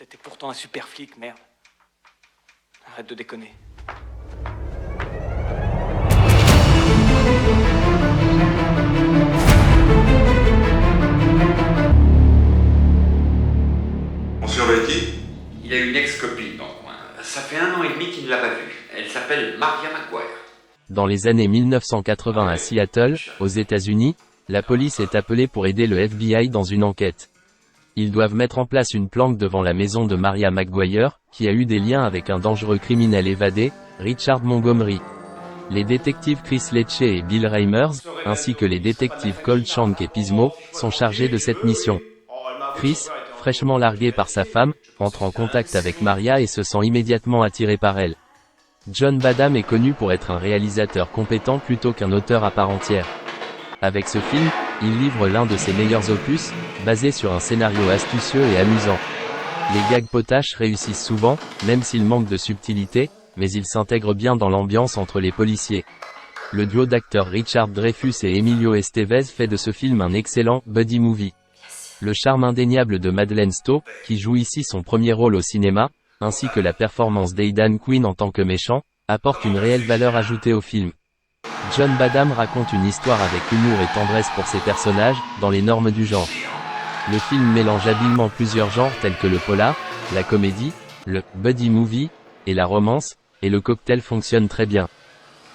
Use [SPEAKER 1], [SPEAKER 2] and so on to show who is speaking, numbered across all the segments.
[SPEAKER 1] T'étais pourtant un super flic, merde. Arrête de déconner.
[SPEAKER 2] On surveille qui?
[SPEAKER 3] Il a une ex-copine dans le coin. Ça fait 1 an et demi qu'il ne l'a pas vue. Elle s'appelle Maria Maguire.
[SPEAKER 4] Dans les années 1980 à Seattle, aux États-Unis, la police est appelée pour aider le FBI dans une enquête. Ils doivent mettre en place une planque devant la maison de Maria Maguire, qui a eu des liens avec un dangereux criminel évadé, Richard Montgomery. Les détectives Chris Lecce et Bill Reimers, ainsi que les détectives Colt Shank et Pismo, sont chargés de cette mission. Chris, fraîchement largué par sa femme, entre en contact avec Maria et se sent immédiatement attiré par elle. John Badham est connu pour être un réalisateur compétent plutôt qu'un auteur à part entière. Avec ce film, il livre l'un de ses meilleurs opus, basé sur un scénario astucieux et amusant. Les gags potaches réussissent souvent, même s'ils manquent de subtilité, mais ils s'intègrent bien dans l'ambiance entre les policiers. Le duo d'acteurs Richard Dreyfuss et Emilio Estevez fait de ce film un excellent buddy movie. Le charme indéniable de Madeleine Stowe, qui joue ici son premier rôle au cinéma, ainsi que la performance d'Aidan Quinn en tant que méchant, apportent une réelle valeur ajoutée au film. John Badham raconte une histoire avec humour et tendresse pour ses personnages, dans les normes du genre. Le film mélange habilement plusieurs genres tels que le polar, la comédie, le buddy movie, et la romance, et le cocktail fonctionne très bien.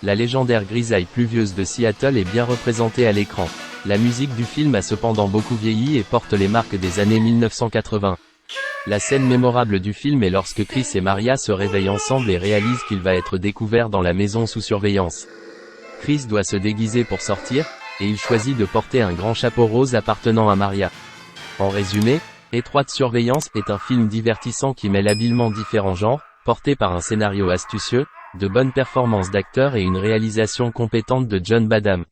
[SPEAKER 4] La légendaire grisaille pluvieuse de Seattle est bien représentée à l'écran. La musique du film a cependant beaucoup vieilli et porte les marques des années 1980. La scène mémorable du film est lorsque Chris et Maria se réveillent ensemble et réalisent qu'il va être découvert dans la maison sous surveillance. Chris doit se déguiser pour sortir, et il choisit de porter un grand chapeau rose appartenant à Maria. En résumé, Étroite surveillance est un film divertissant qui mêle habilement différents genres, porté par un scénario astucieux, de bonnes performances d'acteurs et une réalisation compétente de John Badham.